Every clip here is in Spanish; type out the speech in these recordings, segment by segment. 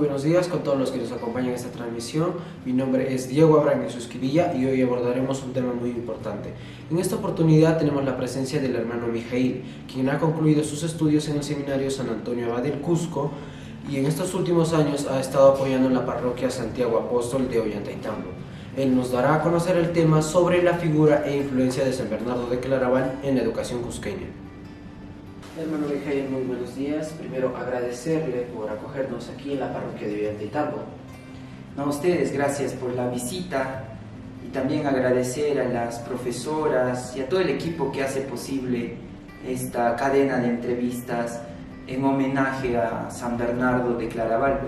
buenos días con todos los que nos acompañan en esta transmisión. Mi nombre es Diego Abraham Esquivilla y hoy abordaremos un tema muy importante. En esta oportunidad tenemos la presencia del hermano Mijail, quien ha concluido sus estudios en el Seminario San Antonio Abad del Cusco y en estos últimos años ha estado apoyando en la parroquia Santiago Apóstol de Ollantaytambo. Él nos dará a conocer el tema sobre la figura e influencia de San Bernardo de Claraval en la educación cusqueña. Hermano Mijail, muy buenos días. Primero agradecerle por acogernos aquí en la parroquia de Ollantaytambo. No, a ustedes, gracias por la visita y también agradecer a las profesoras y a todo el equipo que hace posible esta cadena de entrevistas en homenaje a San Bernardo de Claraval,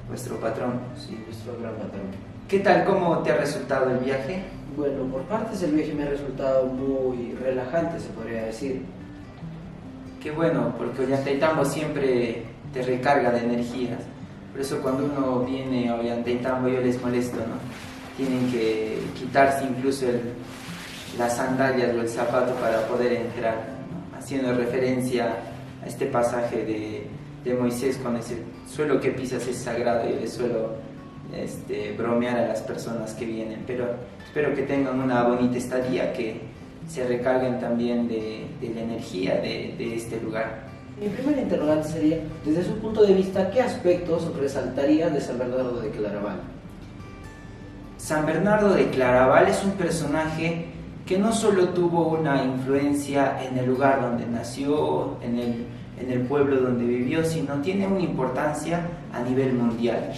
vuestro patrón. Sí, nuestro gran patrón. ¿Qué tal? ¿Cómo te ha resultado el viaje? Bueno, por partes el viaje me ha resultado muy relajante, se podría decir. Qué bueno, porque Ollantaytambo siempre te recarga de energías. Por eso cuando uno viene a Ollantaytambo yo les molesto, ¿no? Tienen que quitarse incluso las sandalias o el zapato para poder entrar, ¿no? Haciendo referencia a este pasaje de Moisés, cuando dice, suelo que pisas es sagrado. Yo les suelo bromear a las personas que vienen, pero espero que tengan una bonita estadía, que se recarguen también de la energía de este lugar. Mi primera interrogante sería, desde su punto de vista, ¿qué aspectos resaltaría de San Bernardo de Claraval? San Bernardo de Claraval es un personaje que no solo tuvo una influencia en el lugar donde nació, en el pueblo donde vivió, sino tiene una importancia a nivel mundial.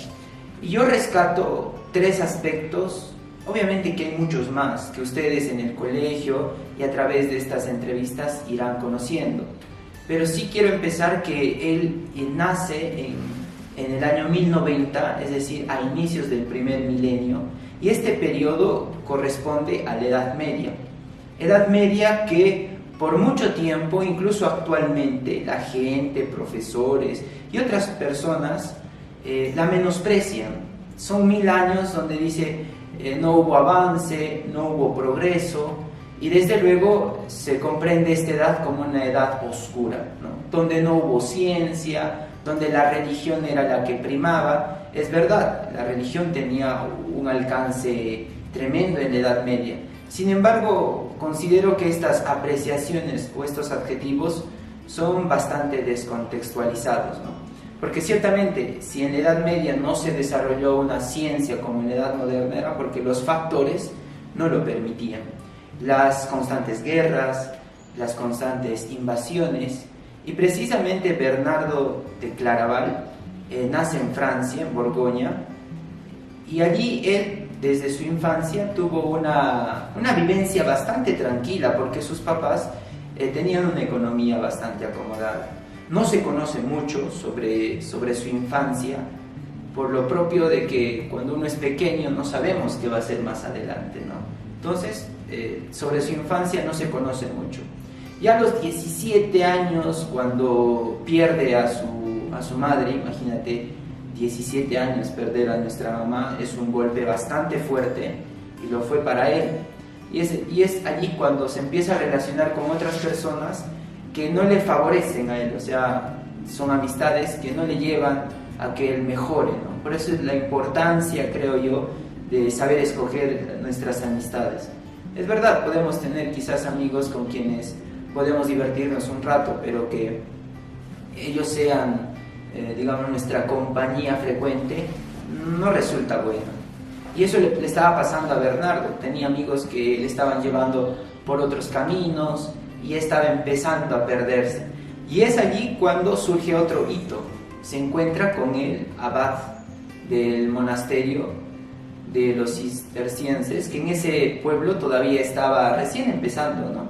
Y yo rescato tres aspectos. Obviamente que hay muchos más que ustedes en el colegio y a través de estas entrevistas irán conociendo, pero sí quiero empezar que él nace en el año 1090, es decir, a inicios del primer milenio, y este periodo corresponde a la Edad Media que por mucho tiempo, incluso actualmente, la gente, profesores y otras personas la menosprecian. Son 1000 años donde dice no hubo avance, no hubo progreso, y desde luego se comprende esta edad como una edad oscura, ¿no? Donde no hubo ciencia, donde la religión era la que primaba. Es verdad, la religión tenía un alcance tremendo en la Edad Media. Sin embargo, considero que estas apreciaciones o estos adjetivos son bastante descontextualizados, ¿no? Porque ciertamente, si en la Edad Media no se desarrolló una ciencia como en la Edad Moderna, era porque los factores no lo permitían. Las constantes guerras, las constantes invasiones, y precisamente Bernardo de Claraval nace en Francia, en Borgoña, y allí él, desde su infancia, tuvo una vivencia bastante tranquila, porque sus papás tenían una economía bastante acomodada. No se conoce mucho sobre su infancia, por lo propio de que cuando uno es pequeño no sabemos qué va a ser más adelante, ¿no? Entonces, sobre su infancia no se conoce mucho. Ya a los 17 años, cuando pierde a su madre, imagínate, 17 años perder a nuestra mamá es un golpe bastante fuerte, y lo fue para él. Y es allí cuando se empieza a relacionar con otras personas que no le favorecen a él, o sea, son amistades que no le llevan a que él mejore, ¿no? Por eso es la importancia, creo yo, de saber escoger nuestras amistades. Es verdad, podemos tener quizás amigos con quienes podemos divertirnos un rato, pero que ellos sean, digamos, nuestra compañía frecuente, no resulta bueno. Y eso le estaba pasando a Bernardo. Tenía amigos que le estaban llevando por otros caminos, y estaba empezando a perderse. Y es allí cuando surge otro hito. Se encuentra con el abad del monasterio de los cistercienses, que en ese pueblo todavía estaba recién empezando, ¿no?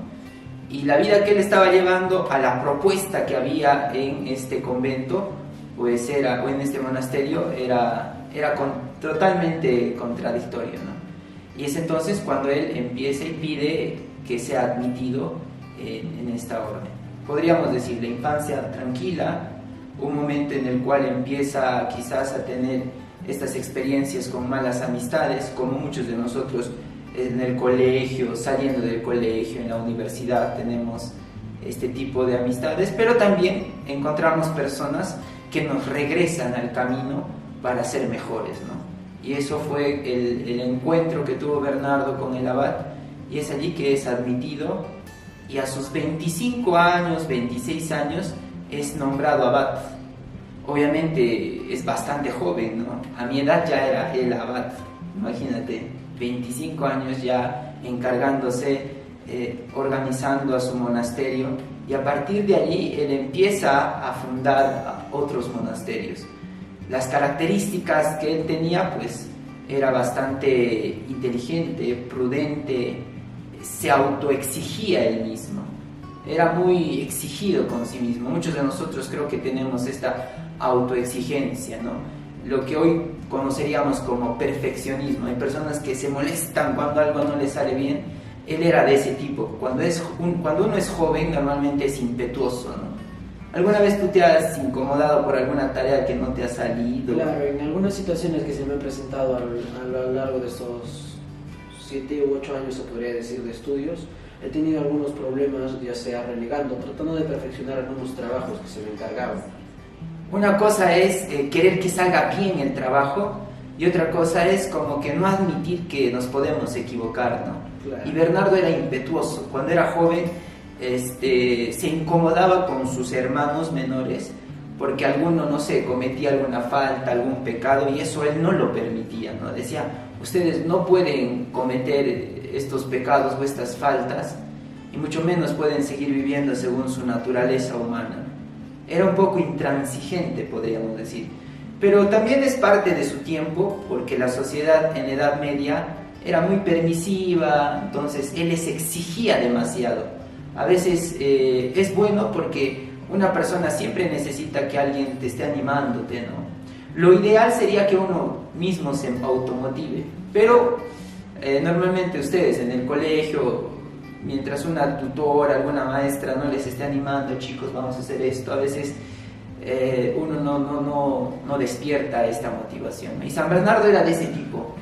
Y la vida que él estaba llevando a la propuesta que había en este convento, o en este monasterio, era totalmente contradictorio, ¿no? Y es entonces cuando él empieza y pide que sea admitido en esta orden. Podríamos decir, la infancia tranquila, un momento en el cual empieza quizás a tener estas experiencias con malas amistades, como muchos de nosotros en el colegio, saliendo del colegio, en la universidad tenemos este tipo de amistades, pero también encontramos personas que nos regresan al camino para ser mejores, ¿no? Y eso fue el encuentro que tuvo Bernardo con el abad, y es allí que es admitido, y a sus 25 años, 26 años, es nombrado abad. Obviamente es bastante joven, ¿no? A mi edad ya era el abad, imagínate, 25 años ya encargándose, organizando a su monasterio, y a partir de allí él empieza a fundar otros monasterios. Las características que él tenía, pues, era bastante inteligente, prudente, se autoexigía él mismo, era muy exigido con sí mismo. Muchos de nosotros creo que tenemos esta autoexigencia, ¿no? Lo que hoy conoceríamos como perfeccionismo. Hay personas que se molestan cuando algo no les sale bien. Él era de ese tipo. Cuando uno es joven, normalmente es impetuoso, ¿no? ¿Alguna vez tú te has incomodado por alguna tarea que no te ha salido? Claro, en algunas situaciones que se me han presentado a lo largo de estos 7 u 8 años, se podría decir, de estudios, he tenido algunos problemas, ya sea renegando, tratando de perfeccionar algunos trabajos que se me encargaban. Una cosa es querer que salga bien el trabajo, y otra cosa es como que no admitir que nos podemos equivocar, ¿no? Claro. Y Bernardo era impetuoso. Cuando era joven, se incomodaba con sus hermanos menores porque alguno, no sé, cometía alguna falta, algún pecado, y eso él no lo permitía, ¿no? Decía, ustedes no pueden cometer estos pecados o estas faltas, y mucho menos pueden seguir viviendo según su naturaleza humana. Era un poco intransigente, podríamos decir, pero también es parte de su tiempo, porque la sociedad en la Edad Media era muy permisiva, entonces él les exigía demasiado. A veces es bueno porque una persona siempre necesita que alguien te esté animándote, ¿no? Lo ideal sería que uno mismo se automotive, pero normalmente ustedes en el colegio, mientras una tutora, alguna maestra no les esté animando, chicos, vamos a hacer esto, a veces uno no despierta esta motivación, ¿no? Y San Bernardo era de ese tipo.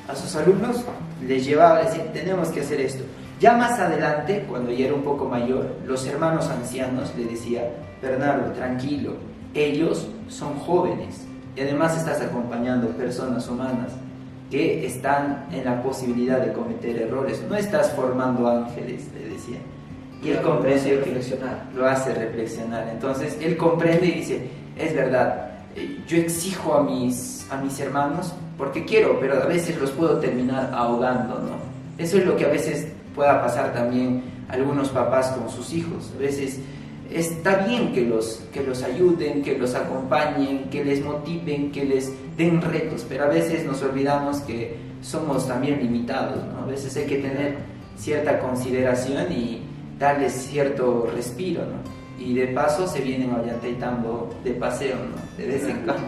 A sus alumnos les llevaba a decir, tenemos que hacer esto. Ya más adelante, cuando ya era un poco mayor, los hermanos ancianos le decían, Bernardo, tranquilo, ellos son jóvenes y además estás acompañando personas humanas que están en la posibilidad de cometer errores, no estás formando ángeles, le decía. Y él comprende, lo hace reflexionar. Entonces él comprende y dice, es verdad, yo exijo a mis hermanos porque quiero, pero a veces los puedo terminar ahogando, ¿no? Eso es lo que a veces pueda pasar también a algunos papás con sus hijos. A veces está bien que los ayuden, que los acompañen, que les motiven, que les den retos, pero a veces nos olvidamos que somos también limitados, ¿no? A veces hay que tener cierta consideración y darles cierto respiro, ¿no? Y de paso se vienen a Ollantaytambo de paseo, ¿no? De vez en cuando.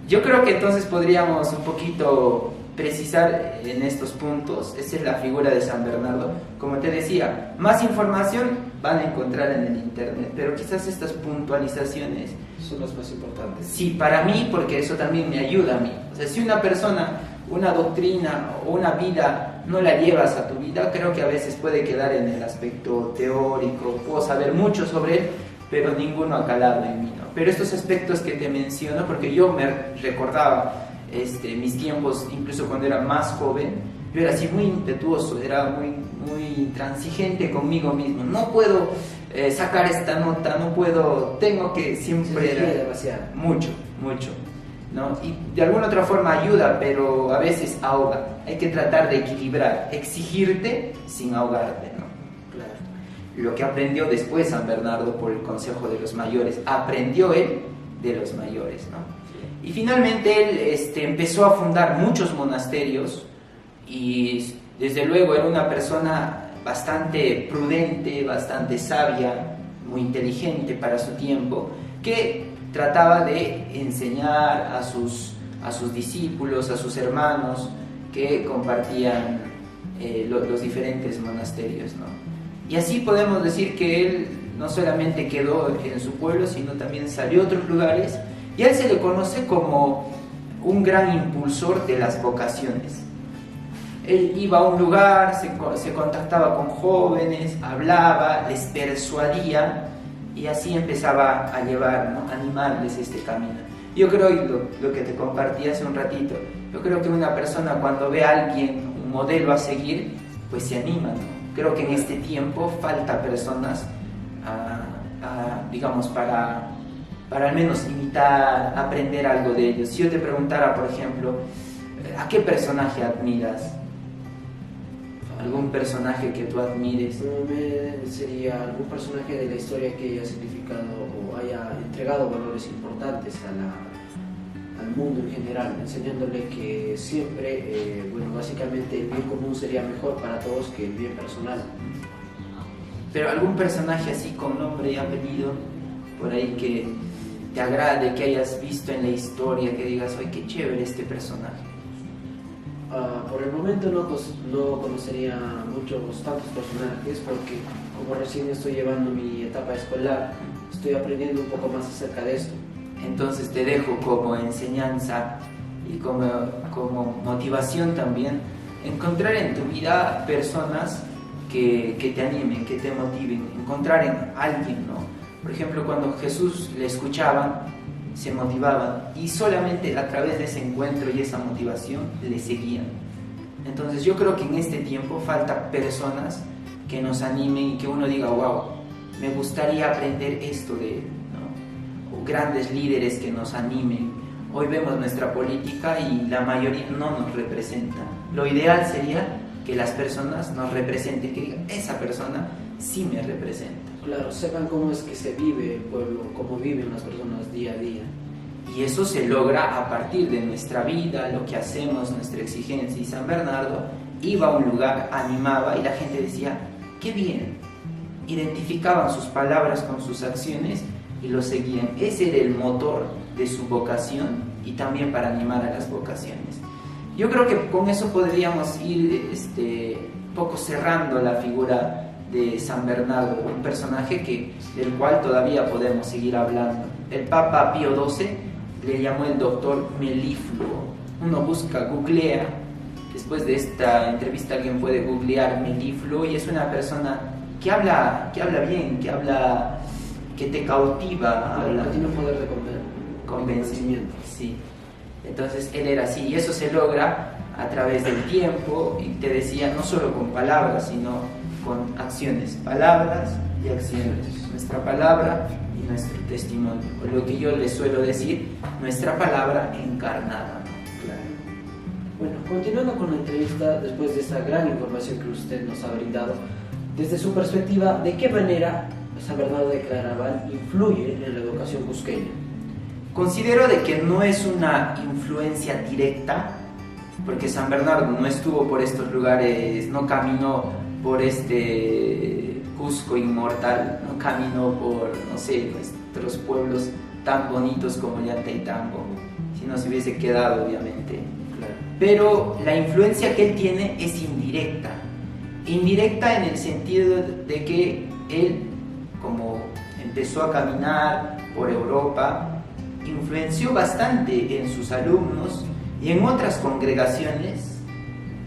Yo creo que entonces podríamos un poquito precisar en estos puntos. Esa es la figura de San Bernardo. Como te decía, más información van a encontrar en el internet, pero quizás estas puntualizaciones son las más importantes. Sí, para mí, porque eso también me ayuda a mí. O sea, si una persona, una doctrina o una vida no la llevas a tu vida, creo que a veces puede quedar en el aspecto teórico. Puedo saber mucho sobre él, pero ninguno ha calado en mí, ¿no? Pero estos aspectos que te menciono, porque yo me recordaba mis tiempos, incluso cuando era más joven, yo era así muy impetuoso, era muy intransigente conmigo mismo. No puedo sacar esta nota, no puedo, tengo que siempre... demasiado. Mucho, ¿no? Y de alguna otra forma ayuda, pero a veces ahoga. Hay que tratar de equilibrar, exigirte sin ahogarte, ¿no? Claro. Lo que aprendió después San Bernardo por el consejo de los mayores, aprendió él de los mayores, ¿no? Y finalmente él empezó a fundar muchos monasterios y desde luego era una persona bastante prudente, bastante sabia, muy inteligente para su tiempo, que trataba de enseñar a sus discípulos, a sus hermanos que compartían los diferentes monasterios, ¿no? Y así podemos decir que él no solamente quedó en su pueblo, sino también salió a otros lugares, y a él se le conoce como un gran impulsor de las vocaciones. Él iba a un lugar, se contactaba con jóvenes, hablaba, les persuadía, y así empezaba a llevar, ¿no? A animarles este camino. Yo creo, y lo que te compartí hace un ratito, yo creo que una persona cuando ve a alguien, un modelo a seguir, pues se anima, ¿no? Creo que en este tiempo falta personas, digamos, para al menos imitar, aprender algo de ellos. Si yo te preguntara, por ejemplo, ¿a qué personaje admiras? ¿Algún personaje que tú admires? Sería algún personaje de la historia que haya significado o haya entregado valores importantes al mundo en general, enseñándole que siempre, básicamente el bien común sería mejor para todos que el bien personal. Pero algún personaje así con nombre y apellido, por ahí que te agrade, que hayas visto en la historia, que digas, ¡ay, qué chévere este personaje! Por el momento no conocería tantos personajes, porque como recién estoy llevando mi etapa escolar, estoy aprendiendo un poco más acerca de esto. Entonces te dejo como enseñanza y como motivación también, encontrar en tu vida personas que te animen, que te motiven, encontrar en alguien, ¿no? Por ejemplo, cuando Jesús le escuchaban, se motivaban, y solamente a través de ese encuentro y esa motivación le seguían. Entonces yo creo que en este tiempo falta personas que nos animen y que uno diga, wow, me gustaría aprender esto de él, ¿no? O grandes líderes que nos animen. Hoy vemos nuestra política y la mayoría no nos representa. Lo ideal sería que las personas nos representen, que digan, esa persona sí me representa. Claro, sepan cómo es que se vive el pueblo, cómo viven las personas día a día. Y eso se logra a partir de nuestra vida, lo que hacemos, nuestra exigencia. Y San Bernardo iba a un lugar, animaba, y la gente decía, ¡qué bien! Identificaban sus palabras con sus acciones y lo seguían. Ese era el motor de su vocación y también para animar a las vocaciones. Yo creo que con eso podríamos ir un poco cerrando la figura de San Bernardo, un personaje del cual todavía podemos seguir hablando. El Papa Pío XII le llamó el doctor melífluo. Uno googlea, después de esta entrevista alguien puede googlear melífluo, y es una persona que habla bien, que te cautiva, Que tiene un poder de convencimiento. Sí. Entonces él era así, y eso se logra a través del tiempo, y te decía, no solo con palabras, sino con acciones, palabras y acciones. Nuestra palabra y nuestro testimonio, o lo que yo les suelo decir, nuestra palabra encarnada. Claro. Bueno, continuando con la entrevista, después de esta gran información que usted nos ha brindado, desde su perspectiva, ¿de qué manera San Bernardo de Claraval influye en la educación cusqueña? Considero de que no es una influencia directa, porque San Bernardo no estuvo por estos lugares, no caminó por este Cusco inmortal, no caminó por, no sé, nuestros pueblos tan bonitos como Llantaytambo, si no se hubiese quedado, obviamente. Claro. Pero la influencia que él tiene es indirecta en el sentido de que él, como empezó a caminar por Europa, influenció bastante en sus alumnos y en otras congregaciones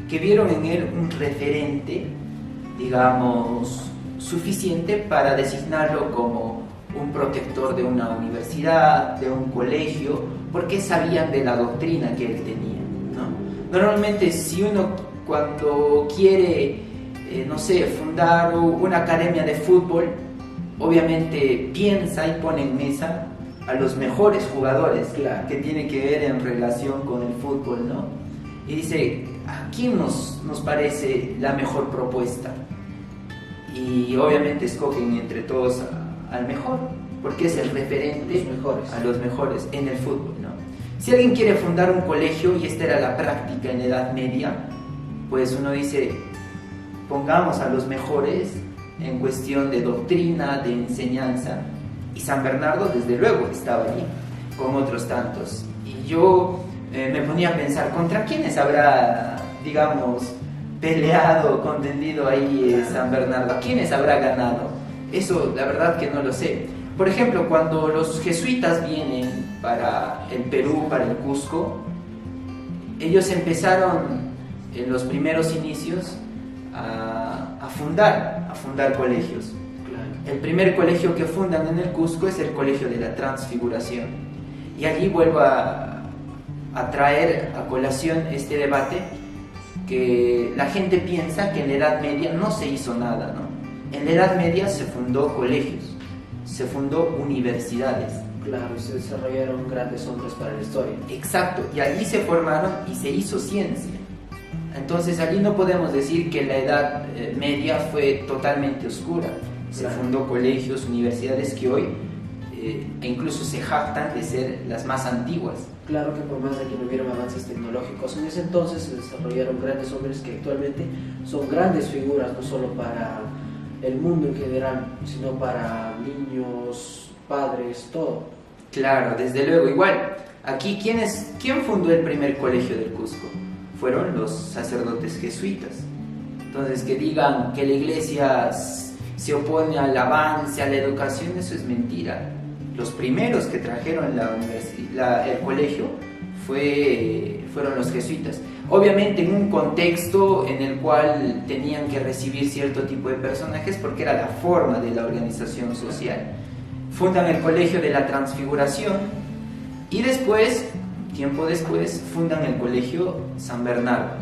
que vieron en él un referente, digamos, suficiente para designarlo como un protector de una universidad, de un colegio, porque sabían de la doctrina que él tenía, ¿no? Normalmente, si uno cuando quiere, no sé, fundar una academia de fútbol, obviamente piensa y pone en mesa a los mejores jugadores, claro, que tiene que ver en relación con el fútbol, ¿no? Y dice, ¿a quién nos parece la mejor propuesta? Y obviamente escogen entre todos al mejor, porque es el referente a los mejores en el fútbol, ¿no? Si alguien quiere fundar un colegio, y esta era la práctica en la Edad Media, pues uno dice, pongamos a los mejores en cuestión de doctrina, de enseñanza, y San Bernardo desde luego estaba allí, con otros tantos. Y yo me ponía a pensar, ¿contra quiénes habrá, digamos, peleado, contendido ahí San Bernardo? ¿A quiénes habrá ganado? Eso la verdad que no lo sé. Por ejemplo, cuando los jesuitas vienen para el Perú, para el Cusco, ellos empezaron en los primeros inicios a fundar colegios. Claro. El primer colegio que fundan en el Cusco es el Colegio de la Transfiguración. Y allí vuelvo a traer a colación este debate, que la gente piensa que en la Edad Media no se hizo nada, ¿no? En la Edad Media se fundó colegios, se fundó universidades. Claro, se desarrollaron grandes hombres para la historia. Exacto, y allí se formaron y se hizo ciencia. Entonces allí no podemos decir que la Edad Media fue totalmente oscura. Se fundó colegios, universidades que hoy e incluso se jactan de ser las más antiguas. Claro que por más de que no hubieran avances tecnológicos, en ese entonces se desarrollaron grandes hombres que actualmente son grandes figuras, no solo para el mundo en general, sino para niños, padres, todo. Claro, desde luego. Igual, aquí, ¿quién fundó el primer colegio del Cusco? Fueron los sacerdotes jesuitas. Entonces, que digan que la iglesia se opone al avance, a la educación, eso es mentira. Los primeros que trajeron el colegio fueron los jesuitas. Obviamente en un contexto en el cual tenían que recibir cierto tipo de personajes porque era la forma de la organización social. Fundan el Colegio de la Transfiguración y después, tiempo después, fundan el Colegio San Bernardo.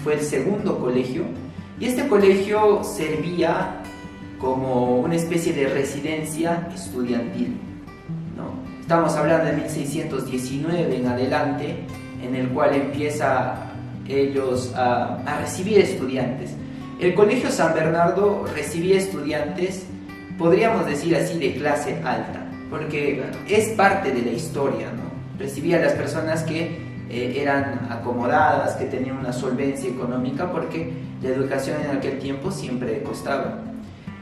Fue el segundo colegio y este colegio servía como una especie de residencia estudiantil, ¿no? Estamos hablando de 1619 en adelante, en el cual empieza ellos a recibir estudiantes. El Colegio San Bernardo recibía estudiantes, podríamos decir así, de clase alta, porque es parte de la historia, ¿no? Recibía a las personas que eran acomodadas, que tenían una solvencia económica, porque la educación en aquel tiempo siempre costaba.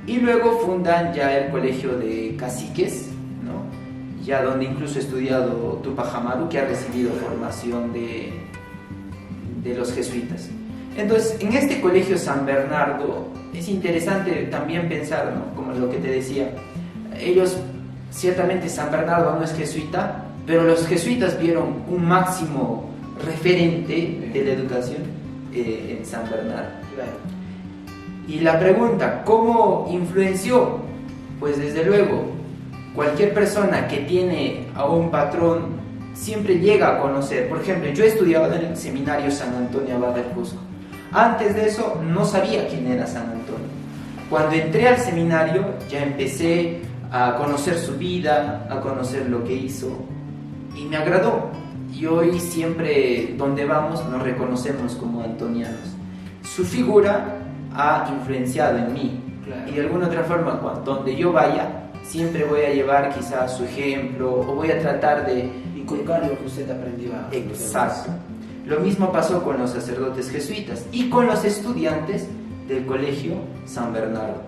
Y luego fundan ya el Colegio de Caciques, ¿no? Ya donde incluso ha estudiado Tupac Amaru, que ha recibido formación de los jesuitas. Entonces, en este Colegio San Bernardo es interesante también pensar, ¿no? Como lo que te decía, ellos, ciertamente San Bernardo no es jesuita, pero los jesuitas vieron un máximo referente de la educación en San Bernardo. Claro. Y la pregunta, ¿cómo influenció? Pues desde luego, cualquier persona que tiene a un patrón siempre llega a conocer. Por ejemplo, yo estudiaba en el seminario San Antonio Abad del Cusco. Antes de eso no sabía quién era San Antonio. Cuando entré al seminario ya empecé a conocer su vida, a conocer lo que hizo y me agradó. Y hoy siempre donde vamos nos reconocemos como antonianos. Su figura ha influenciado en mí. Claro. Y de alguna otra forma, donde yo vaya, siempre voy a llevar quizás su ejemplo o voy a tratar de inculcar lo que usted aprendió. Exacto. Lo mismo pasó con los sacerdotes jesuitas y con los estudiantes del Colegio San Bernardo.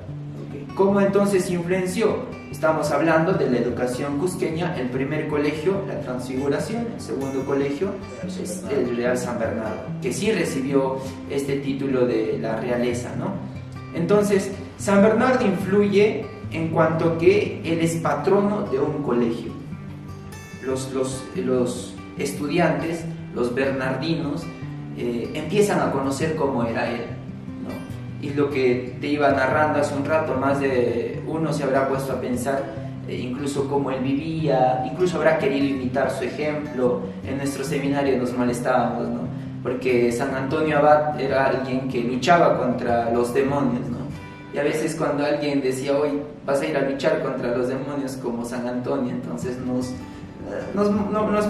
Okay. ¿Cómo entonces influenció? Estamos hablando de la educación cusqueña. El primer colegio, la Transfiguración; el segundo colegio es el Real San Bernardo, que sí recibió este título de la realeza, ¿no? Entonces, San Bernardo influye en cuanto que él es patrono de un colegio. Los estudiantes, los bernardinos, empiezan a conocer cómo era él, ¿no? Y lo que te iba narrando hace un rato, más de uno se habrá puesto a pensar incluso cómo él vivía, incluso habrá querido imitar su ejemplo. En nuestro seminario nos molestábamos, ¿no? Porque San Antonio Abad era alguien que luchaba contra los demonios, ¿no? Y a veces cuando alguien decía, hoy vas a ir a luchar contra los demonios como San Antonio, entonces nos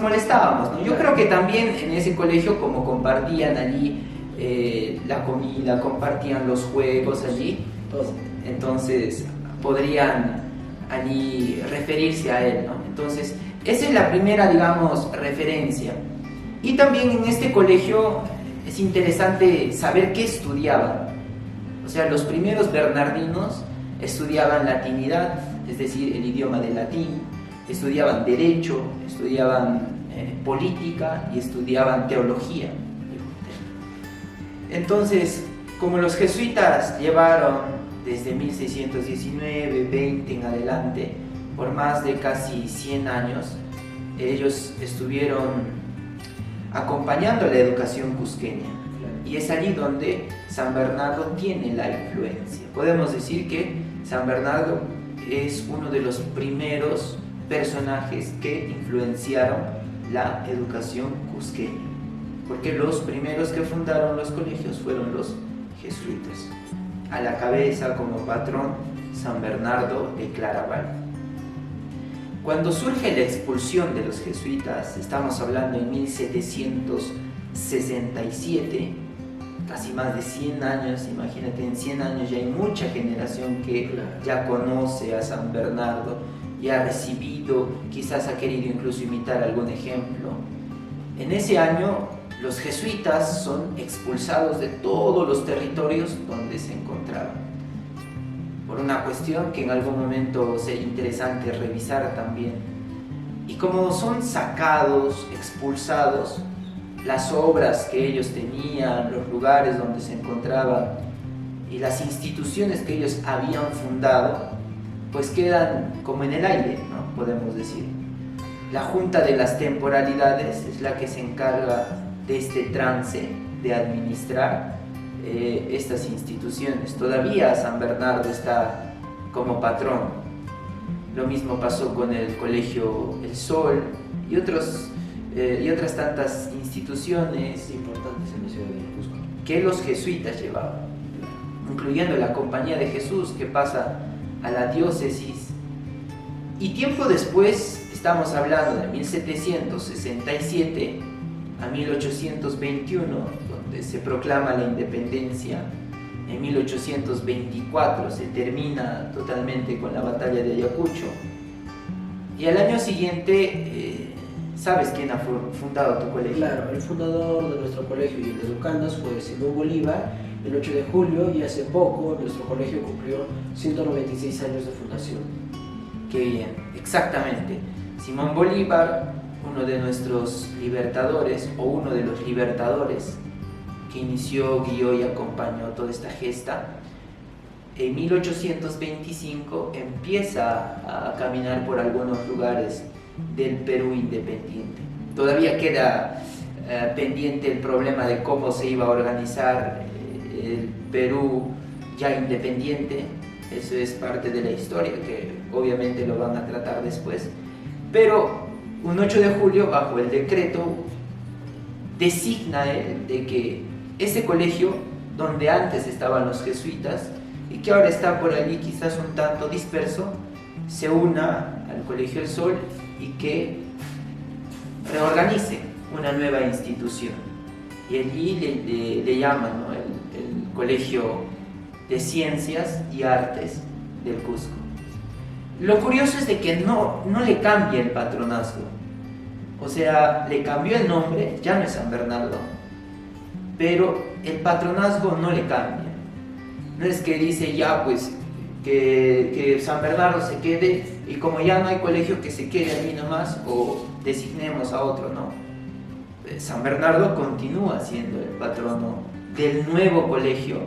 molestábamos, ¿no? Yo creo que también en ese colegio, como compartían allí la comida, compartían los juegos allí, entonces podrían allí referirse a él, ¿no? Entonces esa es la primera, digamos, referencia. Y también en este colegio es interesante saber qué estudiaban. O sea, los primeros bernardinos estudiaban latinidad, es decir, el idioma del latín, estudiaban derecho, estudiaban política y estudiaban teología. Entonces, como los jesuitas llevaron desde 1619, 20 en adelante, por más de casi 100 años, ellos estuvieron acompañando la educación cusqueña. Y es allí donde San Bernardo tiene la influencia. Podemos decir que San Bernardo es uno de los primeros personajes que influenciaron la educación cusqueña, porque los primeros que fundaron los colegios fueron los jesuitas. A la cabeza, como patrón, San Bernardo de Claraval. Cuando surge la expulsión de los jesuitas, estamos hablando en 1767, casi más de 100 años, imagínate, en 100 años ya hay mucha generación que ya conoce a San Bernardo, ya ha recibido, quizás ha querido incluso imitar algún ejemplo. En ese año los jesuitas son expulsados de todos los territorios donde se encontraban, por una cuestión que en algún momento sería interesante revisar también. Y como son sacados, expulsados, las obras que ellos tenían, los lugares donde se encontraban y las instituciones que ellos habían fundado, pues quedan como en el aire, ¿no? Podemos decir. La Junta de las Temporalidades es la que se encarga de este trance de administrar estas instituciones. Todavía San Bernardo está como patrón. Lo mismo pasó con el Colegio El Sol y otras tantas instituciones importantes en la ciudad de Cusco que los jesuitas llevaban, incluyendo la Compañía de Jesús, que pasa a la diócesis. Y tiempo después, estamos hablando de 1767 a 1821, donde se proclama la independencia. En 1824 se termina totalmente con la batalla de Ayacucho. Y al año siguiente, ¿sabes quién ha fundado tu colegio? Claro, el fundador de nuestro colegio y el de Educandas fue Simón Bolívar, el 8 de julio, y hace poco nuestro colegio cumplió 196 años de fundación. Qué bien, exactamente. Simón Bolívar, uno de nuestros libertadores, o uno de los libertadores, que inició, guió y acompañó toda esta gesta, en 1825 empieza a caminar por algunos lugares del Perú independiente. Todavía queda pendiente el problema de cómo se iba a organizar el Perú ya independiente. Eso es parte de la historia que obviamente lo van a tratar después. Pero un 8 de julio, bajo el decreto, designa él de que ese colegio, donde antes estaban los jesuitas y que ahora está por allí quizás un tanto disperso, se una al Colegio El Sol y que reorganice una nueva institución. Y allí le llaman, ¿no?, el Colegio de Ciencias y Artes del Cusco. Lo curioso es de que no le cambia el patronazgo. O sea, le cambió el nombre, ya no es San Bernardo, pero el patronazgo no le cambia. No es que dice ya pues que San Bernardo se quede y como ya no hay colegio que se quede allí nomás o designemos a otro, no. San Bernardo continúa siendo el patrono del nuevo colegio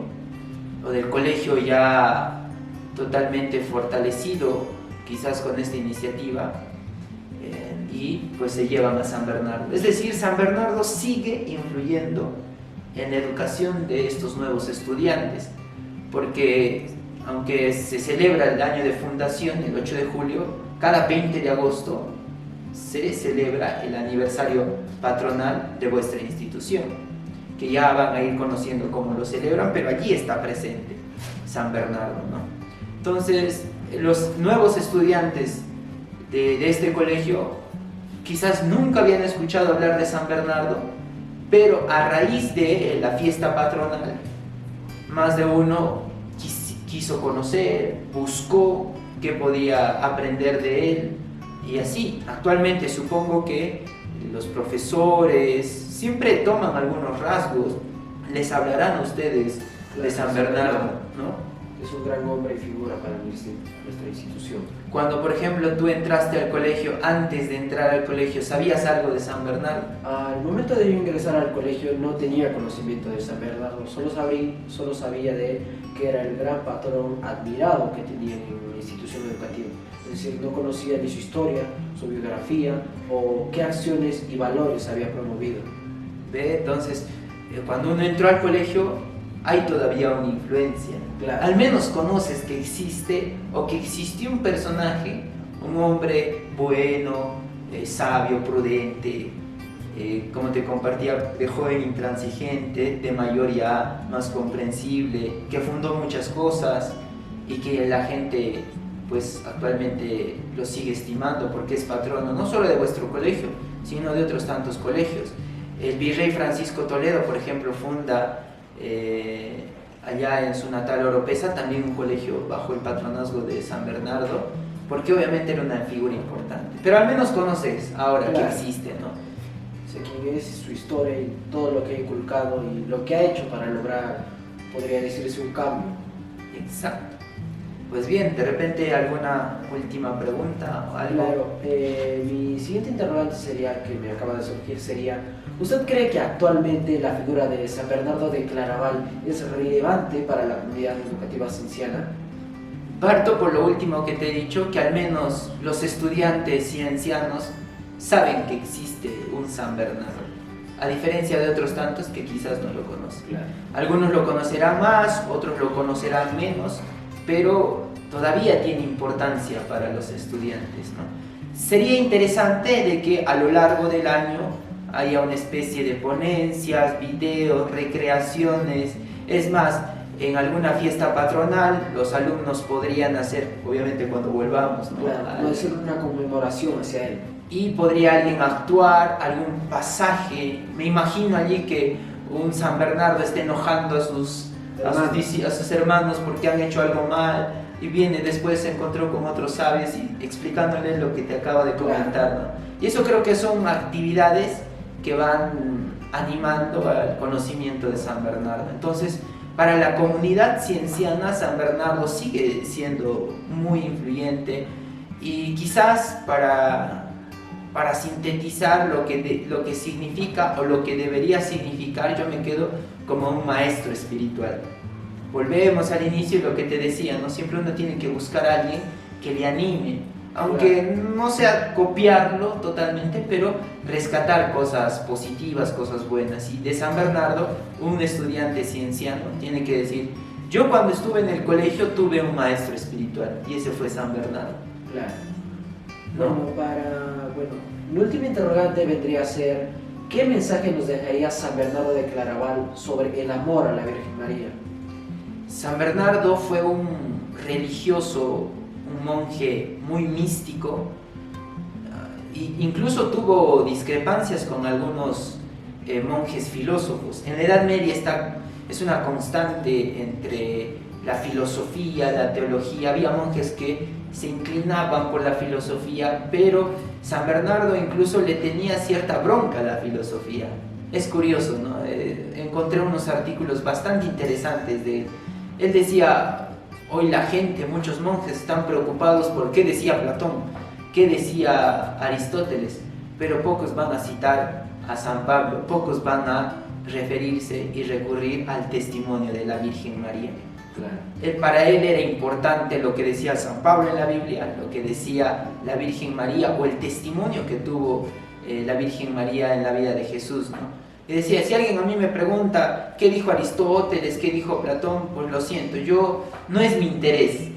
o del colegio ya totalmente fortalecido quizás con esta iniciativa, y pues se llevan a San Bernardo. Es decir, San Bernardo sigue influyendo en la educación de estos nuevos estudiantes, porque aunque se celebra el año de fundación, el 8 de julio, cada 20 de agosto se celebra el aniversario patronal de vuestra institución, que ya van a ir conociendo cómo lo celebran, pero allí está presente San Bernardo, ¿no? Entonces, los nuevos estudiantes de este colegio quizás nunca habían escuchado hablar de San Bernardo, pero a raíz de la fiesta patronal, más de uno quiso conocer, buscó qué podía aprender de él, y así, actualmente supongo que los profesores siempre toman algunos rasgos, les hablarán a ustedes de San Bernardo, ¿no? Es un gran hombre y figura para nuestra institución. Cuando, por ejemplo, tú entraste al colegio, antes de entrar al colegio, ¿sabías algo de San Bernardo? Al momento de yo ingresar al colegio no tenía conocimiento de San Bernardo, solo sabía de él que era el gran patrón admirado que tenía en la institución educativa. Es decir, no conocía ni su historia, su biografía o qué acciones y valores había promovido. ¿Ve? Entonces, cuando uno entró al colegio, hay todavía una influencia. Claro. Al menos conoces que existe o que existió un personaje, un hombre bueno, sabio, prudente, como te compartía, de joven intransigente, de mayor ya más comprensible, que fundó muchas cosas y que la gente pues actualmente lo sigue estimando porque es patrono no solo de vuestro colegio, sino de otros tantos colegios. El virrey Francisco Toledo, por ejemplo, funda allá en su natal Oropesa también un colegio bajo el patronazgo de San Bernardo, porque obviamente era una figura importante. Pero al menos conoces ahora que existe, ¿no? Sé quién es, su historia y todo lo que ha inculcado y lo que ha hecho para lograr, podría decirse, un cambio. Exacto. Pues bien, de repente alguna última pregunta o algo. Claro, mi siguiente interrogante sería, que me acaba de surgir, sería: ¿usted cree que actualmente la figura de San Bernardo de Claraval es relevante para la comunidad educativa cienciana? Parto por lo último que te he dicho, que al menos los estudiantes ciencianos saben que existe un San Bernardo, a diferencia de otros tantos que quizás no lo conocen. Claro. Algunos lo conocerán más, otros lo conocerán menos, pero todavía tiene importancia para los estudiantes, ¿no? Sería interesante de que a lo largo del año haya una especie de ponencias, videos, recreaciones. Es más, en alguna fiesta patronal los alumnos podrían hacer, obviamente cuando volvamos, ¿no? Claro, puede ser una conmemoración hacia él. Y podría alguien actuar, algún pasaje. Me imagino allí que un San Bernardo esté enojando a sus hermanos porque han hecho algo mal, y viene después, se encontró con otros sabios y explicándoles lo que te acaba de comentar, ¿no? Y eso creo que son actividades que van animando al conocimiento de San Bernardo. Entonces, para la comunidad cienciana, San Bernardo sigue siendo muy influyente, y quizás para sintetizar lo que significa o lo que debería significar, yo me quedo como un maestro espiritual. Volvemos al inicio de lo que te decía, ¿no? Siempre uno tiene que buscar a alguien que le anime, aunque no sea copiarlo totalmente, pero rescatar cosas positivas, cosas buenas. Y de San Bernardo, un estudiante cienciano tiene que decir: yo cuando estuve en el colegio tuve un maestro espiritual, y ese fue San Bernardo. Claro. ¿No? Bueno, mi última interrogante vendría a ser: ¿qué mensaje nos dejaría San Bernardo de Claraval sobre el amor a la Virgen María? San Bernardo fue un religioso, un monje muy místico, e incluso tuvo discrepancias con algunos monjes filósofos. En la Edad Media es una constante entre la filosofía, la teología. Había monjes que se inclinaban por la filosofía, pero San Bernardo incluso le tenía cierta bronca a la filosofía. Es curioso, ¿no? Encontré unos artículos bastante interesantes de él. Él decía: hoy la gente, muchos monjes están preocupados por qué decía Platón, qué decía Aristóteles, pero pocos van a citar a San Pablo, pocos van a referirse y recurrir al testimonio de la Virgen María. Claro. Para él era importante lo que decía San Pablo en la Biblia, lo que decía la Virgen María, o el testimonio que tuvo la Virgen María en la vida de Jesús, ¿no? Y decía: si alguien a mí me pregunta qué dijo Aristóteles, qué dijo Platón, pues lo siento, no es mi interés.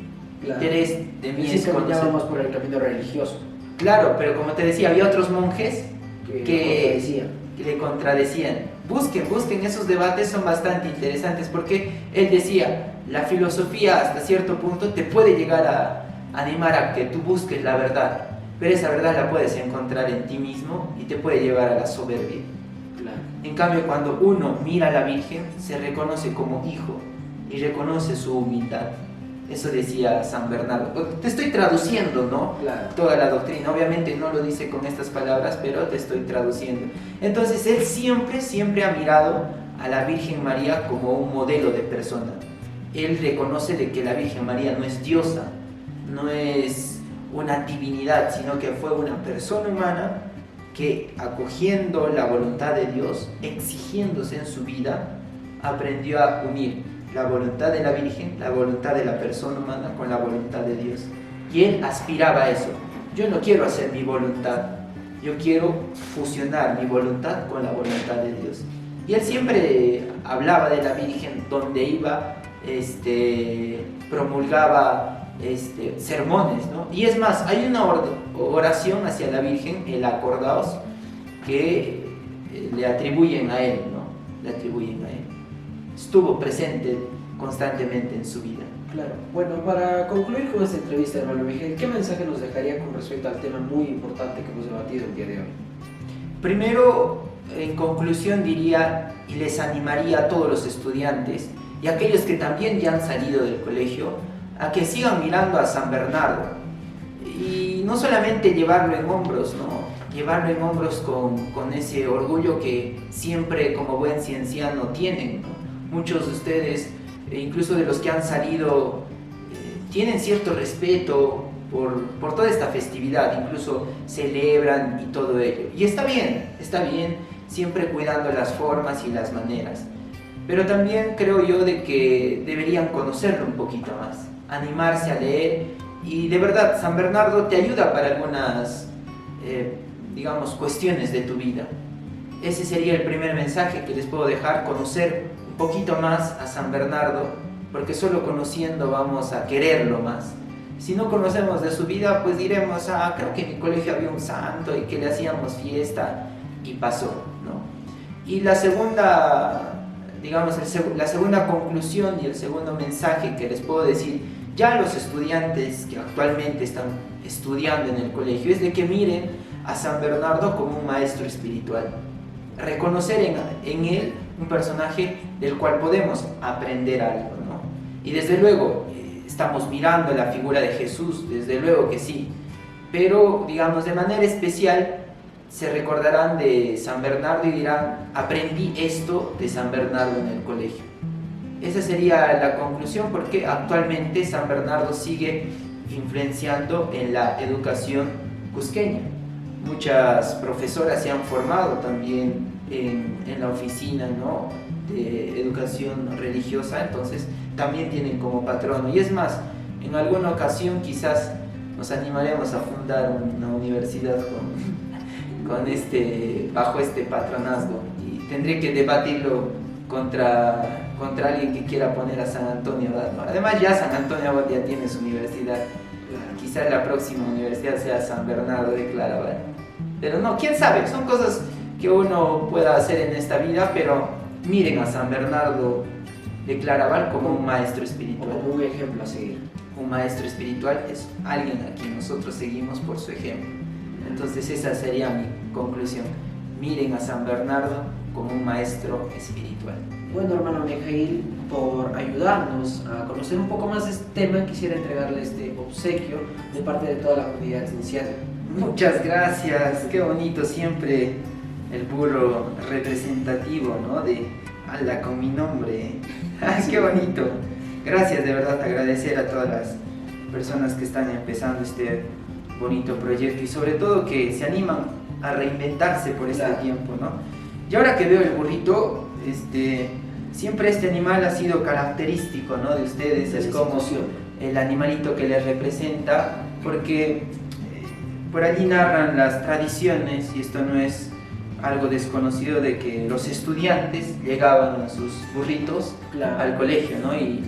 Claro. Mi interés de mí es conocer más por el camino religioso. Claro, pero como te decía, había otros monjes que le contradecían. Busquen esos debates, son bastante interesantes, porque él decía: la filosofía hasta cierto punto te puede llegar a animar a que tú busques la verdad, pero esa verdad la puedes encontrar en ti mismo y te puede llevar a la soberbia. Claro. En cambio, cuando uno mira a la Virgen, se reconoce como hijo y reconoce su humildad. Eso decía San Bernardo. Te estoy traduciendo, ¿no? Claro. Toda la doctrina. Obviamente no lo dice con estas palabras, pero te estoy traduciendo. Entonces, él siempre ha mirado a la Virgen María como un modelo de persona. Él reconoce de que la Virgen María no es diosa, no es una divinidad, sino que fue una persona humana que, acogiendo la voluntad de Dios, exigiéndose en su vida, aprendió a unir la voluntad de la Virgen, la voluntad de la persona humana con la voluntad de Dios. Y él aspiraba a eso. Yo no quiero hacer mi voluntad, yo quiero fusionar mi voluntad con la voluntad de Dios. Y él siempre hablaba de la Virgen donde iba, promulgaba sermones, ¿no? Y es más, hay una oración hacia la Virgen, el acordaos, que le atribuyen a él, ¿no? Le atribuyen a él. Estuvo presente constantemente en su vida. Claro. Bueno, para concluir con esta entrevista, hermano Miguel, ¿qué mensaje nos dejaría con respecto al tema muy importante que hemos debatido el día de hoy? Primero, en conclusión diría y les animaría a todos los estudiantes y a aquellos que también ya han salido del colegio a que sigan mirando a San Bernardo y no solamente llevarlo en hombros, ¿no? Llevarlo en hombros con ese orgullo que siempre como buen cienciano tienen, ¿no? Muchos de ustedes, incluso de los que han salido, tienen cierto respeto por toda esta festividad, incluso celebran y todo ello. Y está bien, siempre cuidando las formas y las maneras. Pero también creo yo de que deberían conocerlo un poquito más, animarse a leer. Y de verdad, San Bernardo te ayuda para algunas, digamos, cuestiones de tu vida. Ese sería el primer mensaje que les puedo dejar, conocer un poquito más a San Bernardo, porque solo conociendo vamos a quererlo más. Si no conocemos de su vida, pues diremos, creo que en mi colegio había un santo y que le hacíamos fiesta y pasó, ¿no? Y la segunda, digamos, la segunda conclusión y el segundo mensaje que les puedo decir ya a los estudiantes que actualmente están estudiando en el colegio es de que miren a San Bernardo como un maestro espiritual. Reconocer en él un personaje del cual podemos aprender algo, ¿no? Y desde luego, estamos mirando la figura de Jesús, desde luego que sí, pero digamos de manera especial se recordarán de San Bernardo y dirán, aprendí esto de San Bernardo en el colegio. Esa sería la conclusión, porque actualmente San Bernardo sigue influenciando en la educación cusqueña. Muchas profesoras se han formado también en la oficina, ¿no?, de educación religiosa, entonces también tienen como patrono. Y es más, en alguna ocasión quizás nos animaremos a fundar una universidad bajo este patronazgo, y tendré que debatirlo contra alguien que quiera poner a San Antonio Abad, ¿no? Además ya San Antonio Abad ya tiene su universidad, quizás la próxima universidad sea San Bernardo de Claraval, pero no, quién sabe, son cosas que uno pueda hacer en esta vida, pero miren a San Bernardo de Claraval como un maestro espiritual. Como un ejemplo a seguir. Un maestro espiritual es alguien a quien nosotros seguimos por su ejemplo. Entonces esa sería mi conclusión. Miren a San Bernardo como un maestro espiritual. Bueno, hermano Mijail, por ayudarnos a conocer un poco más de este tema, quisiera entregarle este obsequio de parte de toda la comunidad cienciana. Muchas gracias, qué bonito siempre el burro representativo, ¿no? De ala con mi nombre. Ay, qué bonito. Gracias, de verdad, agradecer a todas las personas que están empezando este bonito proyecto y sobre todo que se animan a reinventarse por este tiempo, ¿no? Y ahora que veo el burrito, siempre este animal ha sido característico, ¿no?, de ustedes, es como el animalito que les representa, porque por allí narran las tradiciones, y esto no es algo desconocido, de que los estudiantes llegaban en sus burritos al colegio, ¿no?, y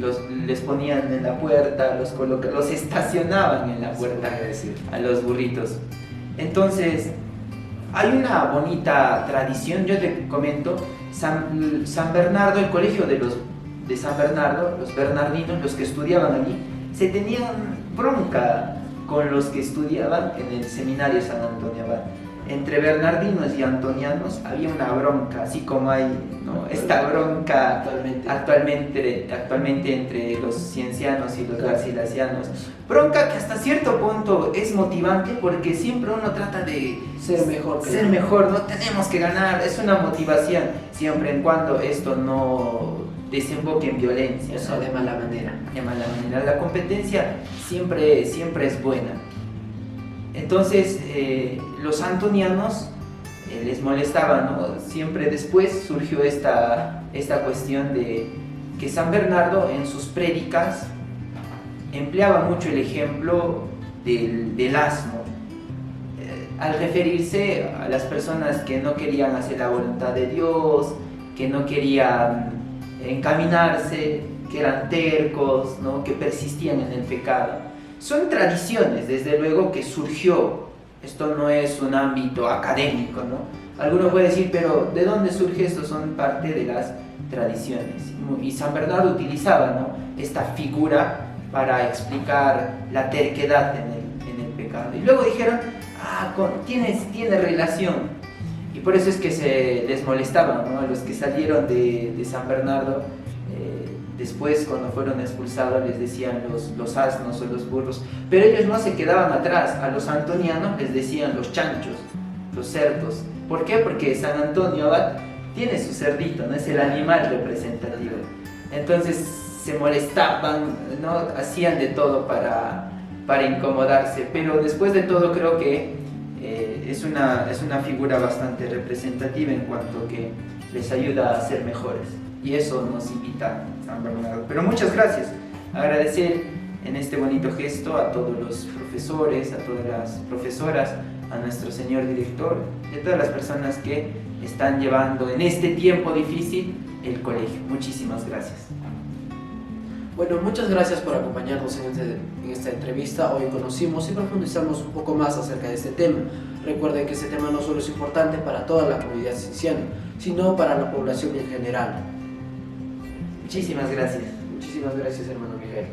les ponían en la puerta, los estacionaban en la puerta a los burritos. Entonces, hay una bonita tradición, yo te comento, San Bernardo, el colegio de San Bernardo, los bernardinos, los que estudiaban allí, se tenían bronca con los que estudiaban en el seminario San Antonio Abad. Entre bernardinos y antonianos había una bronca, así como hay, ¿no?, esta bronca actualmente entre los ciencianos y los garcilasianos. Bronca que hasta cierto punto es motivante, porque siempre uno trata de ser mejor, no tenemos que ganar, es una motivación, siempre en cuando esto no desemboque en violencia, eso, ¿no?, de mala manera. La competencia siempre es buena. Entonces los antonianos les molestaba, ¿no? Siempre después surgió esta cuestión de que San Bernardo en sus prédicas empleaba mucho el ejemplo del asno, al referirse a las personas que no querían hacer la voluntad de Dios, que no querían encaminarse, que eran tercos, ¿no? Que persistían en el pecado. Son tradiciones, desde luego, que surgió. Esto no es un ámbito académico, ¿no? Alguno puede decir, pero ¿de dónde surge esto? Son parte de las tradiciones. Y San Bernardo utilizaba, ¿no?, esta figura para explicar la terquedad en el pecado. Y luego dijeron, tiene relación. Y por eso es que se les molestaba, ¿no?, a los que salieron de San Bernardo. Después, cuando fueron expulsados, les decían los asnos o los burros. Pero ellos no se quedaban atrás. A los antonianos les decían los chanchos, los cerdos. ¿Por qué? Porque San Antonio Abad tiene su cerdito, ¿no? Es el animal representativo. Entonces se molestaban, ¿no? Hacían de todo para incomodarse. Pero después de todo creo que es una figura bastante representativa en cuanto que les ayuda a ser mejores. Y eso nos invita San Bernardo. Pero muchas gracias. Agradecer en este bonito gesto a todos los profesores, a todas las profesoras, a nuestro señor director y a todas las personas que están llevando en este tiempo difícil el colegio. Muchísimas gracias. Bueno, muchas gracias por acompañarnos en esta entrevista. Hoy conocimos y profundizamos un poco más acerca de este tema. Recuerden que este tema no solo es importante para toda la comunidad cienciana, sino para la población en general. Muchísimas gracias. Muchísimas gracias, hermano Miguel.